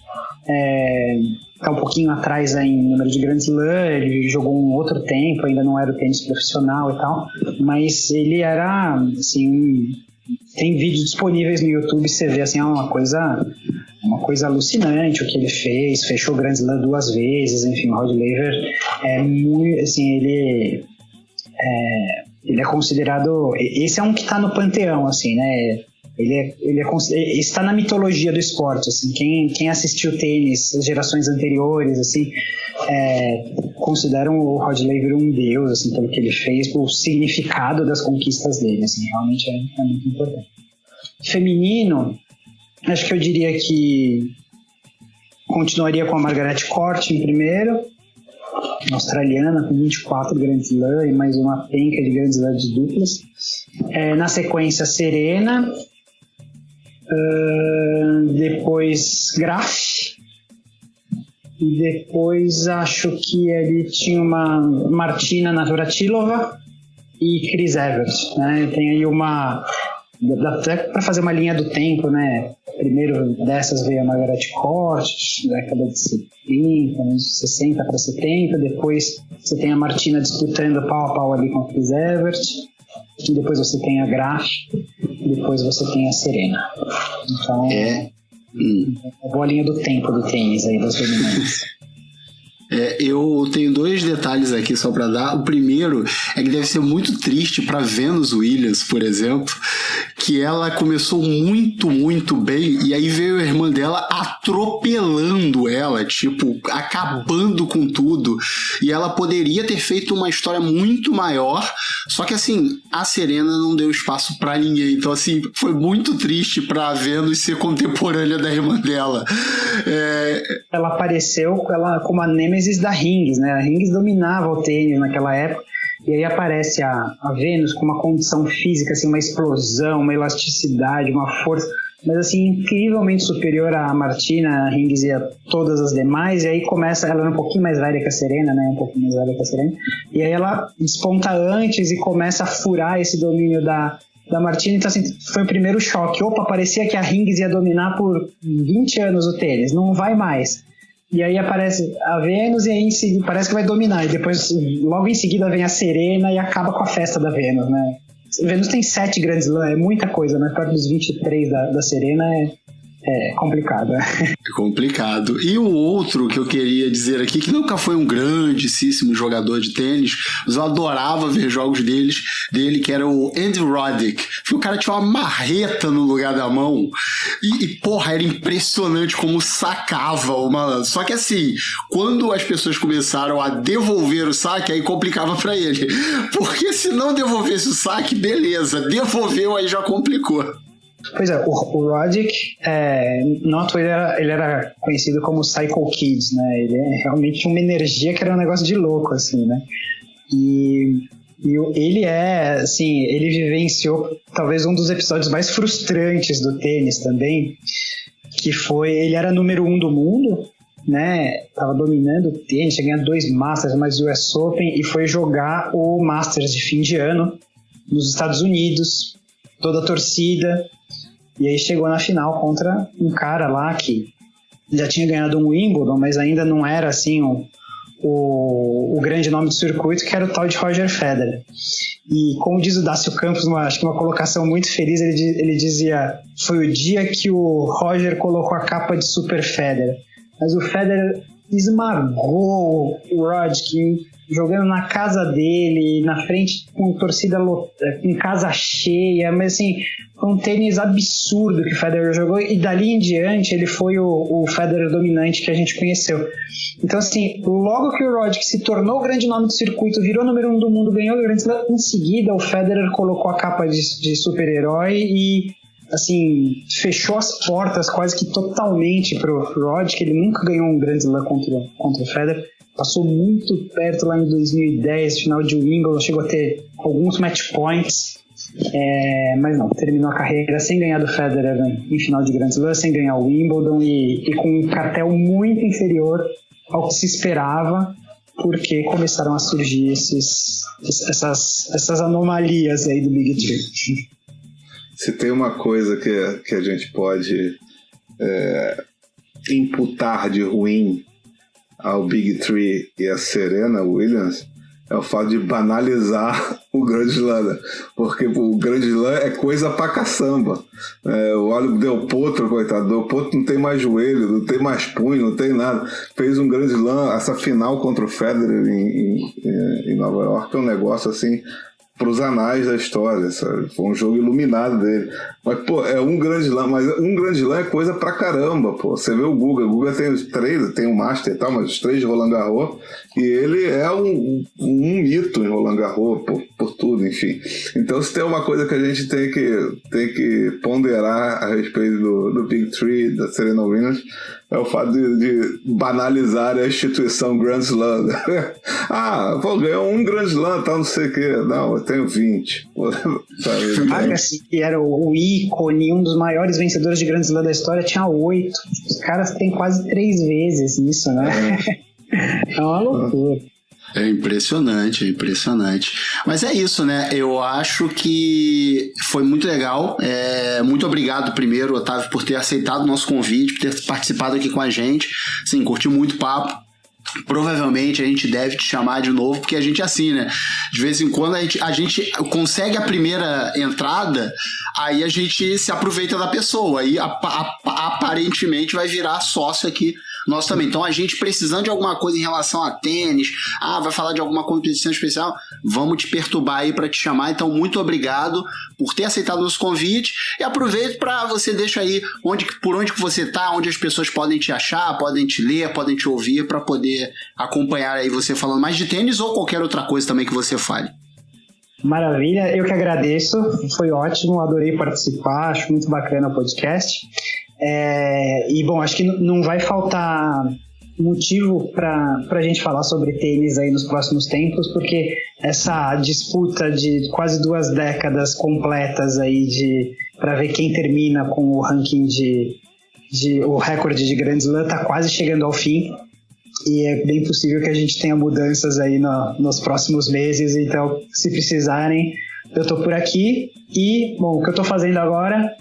está um pouquinho atrás em número de Grand Slam, ele jogou um outro tempo, ainda não era o tênis profissional e tal, mas ele era, assim, tem vídeos disponíveis no YouTube, você vê, assim, uma coisa alucinante o que ele fez, fechou o Grand Slam 2 vezes, enfim, o Rod Laver muito, assim, ele é considerado, esse é um que está no panteão, assim, né? Ele está na mitologia do esporte, assim, quem assistiu tênis as gerações anteriores, assim, consideram o Rod Laver um deus, assim, pelo que ele fez, pelo significado das conquistas dele, assim, realmente é muito importante. Feminino, acho que eu diria que continuaria com a Margaret Court em primeiro, australiana, com 24 Grand Slam e mais uma penca de Grand Slam de duplas. Na sequência, Serena, depois Graf, e depois acho que ele tinha uma Martina Navratilova e Chris Evert, né? Tem aí dá até para fazer uma linha do tempo, né? Primeiro dessas veio a Margaret Court, década de 70, de 60 para 70, depois você tem a Martina disputando pau a pau ali com a Chris Evert, e depois você tem a Graf, e depois você tem a Serena. Então, a bolinha do tempo do tênis aí das femininas. Eu tenho 2 detalhes aqui só pra dar. O primeiro é que deve ser muito triste pra Venus Williams, por exemplo, que ela começou muito, muito bem, e aí veio a irmã dela atropelando ela, tipo, acabando com tudo. E ela poderia ter feito uma história muito maior, só que assim, a Serena não deu espaço pra ninguém. Então assim, foi muito triste pra Venus ser contemporânea da irmã dela. Ela apareceu como a Nemesis da Hingis, né? A Hingis dominava o tênis naquela época, e aí aparece a Venus com uma condição física, assim, uma explosão, uma elasticidade, uma força, mas assim, incrivelmente superior à Martina, a Hingis e a todas as demais. E aí começa, ela era um pouquinho mais velha que a Serena, né? Um pouquinho mais velha que a Serena, e aí ela desponta antes e começa a furar esse domínio da Martina. Então assim, foi o primeiro choque. Opa, parecia que a Hingis ia dominar por 20 anos o tênis, não vai mais. E aí aparece a Venus e aí parece que vai dominar. E depois, logo em seguida, vem a Serena e acaba com a festa da Venus, né? A Venus tem 7 grandes lãs, é muita coisa, mas perto dos 23 da Serena é complicado, né? É complicado. E o outro que eu queria dizer aqui, que nunca foi um grandíssimo jogador de tênis, mas eu adorava ver jogos dele, que era o Andy Roddick. O cara tinha uma marreta no lugar da mão e porra, era impressionante como sacava o malandro. Só que assim, quando as pessoas começaram a devolver o saque, aí complicava pra ele. Porque se não devolvesse o saque, beleza. Devolveu, aí já complicou. Pois é, o Roddick, ele era conhecido como Psycho Kids, né? Ele realmente tinha uma energia que era um negócio de louco, assim, né? E ele ele vivenciou talvez um dos episódios mais frustrantes do tênis também, que foi, ele era número 1 do mundo, né? Tava dominando o tênis, tinha ganhado 2 Masters, mais o US Open, e foi jogar o Masters de fim de ano nos Estados Unidos, toda a torcida. E aí chegou na final contra um cara lá que já tinha ganhado um Wimbledon, mas ainda não era assim o grande nome do circuito, que era o tal de Roger Federer. E como diz o Dácio Campos, acho que uma colocação muito feliz, ele dizia: foi o dia que o Roger colocou a capa de Super Federer. Mas o Federer esmagou o Roddick, jogando na casa dele, na frente com torcida com casa cheia, mas assim, foi um tênis absurdo que o Federer jogou, e dali em diante ele foi o Federer dominante que a gente conheceu. Então assim, logo que o Roddick se tornou o grande nome do circuito, virou número 1 do mundo, ganhou o Grand Slam, em seguida o Federer colocou a capa de super-herói e assim, fechou as portas quase que totalmente pro Roddick. Ele nunca ganhou um Grand Slam contra o Federer. Passou muito perto lá em 2010, final de Wimbledon, chegou a ter alguns match points, mas não, terminou a carreira sem ganhar do Federer em final de Grand Slam, sem ganhar o Wimbledon e com um cartel muito inferior ao que se esperava, porque começaram a surgir essas anomalias aí do Big Three. Se tem uma coisa que a gente pode imputar de ruim ao Big Three e a Serena Williams, é o fato de banalizar o Grand Slam, né? Porque o Grand Slam é coisa pra caçamba. Olha o Del Potro, coitado, Del Potro não tem mais joelho, não tem mais punho, não tem nada. Fez um Grand Slam, essa final contra o Federer em Nova York, é um negócio assim pros anais da história, sabe? Foi um jogo iluminado dele. Mas, pô, é um grande slam, mas um grande slam é coisa pra caramba, pô. Você vê o Guga tem os 3, tem o Master e tal, mas os 3 de Roland Garros, e ele é um mito em Roland Garros, por tudo, enfim. Então, se tem uma coisa que a gente tem que ponderar a respeito do Big Three, da Serena Williams, é o fato de banalizar a instituição Grand Slam. Ganhou um Grand Slam, tá, não sei o quê. Não, eu tenho 20. Agassi, que era o ícone, um dos maiores vencedores de Grand Slam da história, tinha 8. Os caras têm quase 3 vezes isso, né? É uma loucura. É impressionante, é impressionante. Mas é isso, né? Eu acho que foi muito legal. Muito obrigado primeiro, Otávio, por ter aceitado o nosso convite, por ter participado aqui com a gente. Sim, curti muito o papo. provavelmente a gente deve te chamar de novo, porque a gente é assim, né? De vez em quando a gente consegue a primeira entrada, aí a gente se aproveita da pessoa, aí aparentemente vai virar sócio aqui nosso também. Então a gente precisando de alguma coisa em relação a tênis, vai falar de alguma competição especial, vamos te perturbar aí para te chamar. Então muito obrigado por ter aceitado o nosso convite e aproveito para você deixar aí por onde que você tá, onde as pessoas podem te achar, podem te ler, podem te ouvir, para poder acompanhar aí você falando mais de tênis ou qualquer outra coisa também que você fale. Maravilha, eu que agradeço, foi ótimo, adorei participar, acho muito bacana o podcast. E bom, acho que não vai faltar motivo para a gente falar sobre tênis aí nos próximos tempos, porque essa disputa de quase 2 décadas completas aí para ver quem termina com o ranking o recorde de Grand Slam tá quase chegando ao fim, e é bem possível que a gente tenha mudanças aí nos próximos meses. Então, se precisarem, eu tô por aqui. E, bom, o que eu tô fazendo agora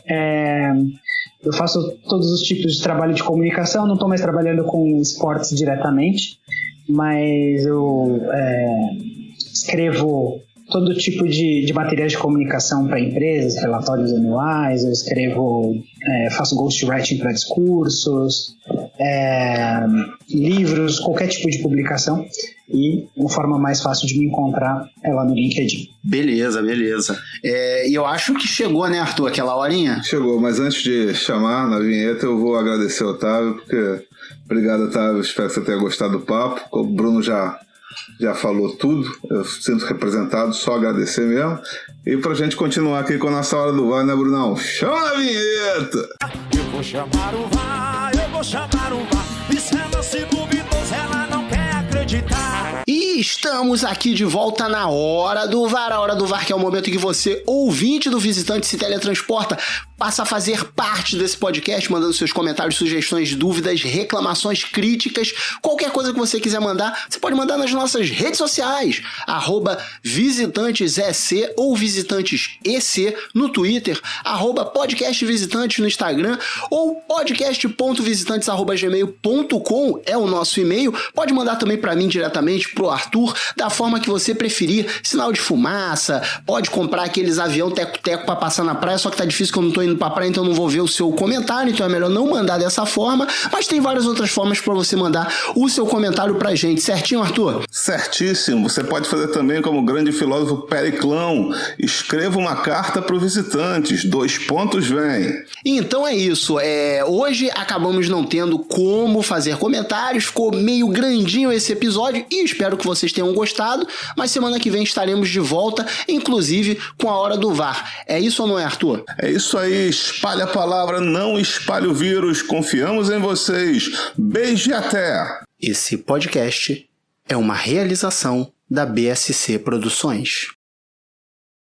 eu faço todos os tipos de trabalho de comunicação, não estou mais trabalhando com esportes diretamente, mas eu escrevo todo tipo de materiais de comunicação para empresas, relatórios anuais, eu faço ghostwriting para discursos, livros, qualquer tipo de publicação, e uma forma mais fácil de me encontrar é lá no LinkedIn. Beleza. E eu acho que chegou, né, Arthur, aquela horinha? Chegou, mas antes de chamar na vinheta, eu vou agradecer ao Otávio, porque obrigado, Otávio, espero que você tenha gostado do papo. O Bruno já falou tudo, eu sinto representado, só agradecer mesmo. E pra gente continuar aqui com a nossa hora do VAR, né, Brunão? Chama a vinheta! Eu vou chamar o VAR, e se ela se duvidosa, ela não quer acreditar. E estamos aqui de volta na Hora do VAR. A Hora do VAR, que é o momento em que você, ouvinte do Visitante, se teletransporta, passa a fazer parte desse podcast, mandando seus comentários, sugestões, dúvidas, reclamações, críticas, qualquer coisa que você quiser mandar, você pode mandar nas nossas redes sociais, @visitantesec ou visitantesec no Twitter, @podcastvisitantes no Instagram ou podcast.visitantes@gmail.com é o nosso e-mail. Pode mandar também para mim diretamente, pro Arthur, da forma que você preferir, sinal de fumaça, pode comprar aqueles avião teco-teco para passar na praia, só que tá difícil que eu não tô indo pra praia, então eu não vou ver o seu comentário, então é melhor não mandar dessa forma, mas tem várias outras formas para você mandar o seu comentário pra gente, certinho, Arthur? Certíssimo, você pode fazer também como o grande filósofo Periclão, escreva uma carta pro Visitantes, 2 pontos vem. Então é isso, hoje acabamos não tendo como fazer comentários, ficou meio grandinho esse episódio e espero que vocês tenham gostado, mas semana que vem estaremos de volta, inclusive com a Hora do VAR. É isso ou não é, Arthur? É isso aí, espalhe a palavra, não espalhe o vírus, confiamos em vocês. Beijo e até! Esse podcast é uma realização da BSC Produções.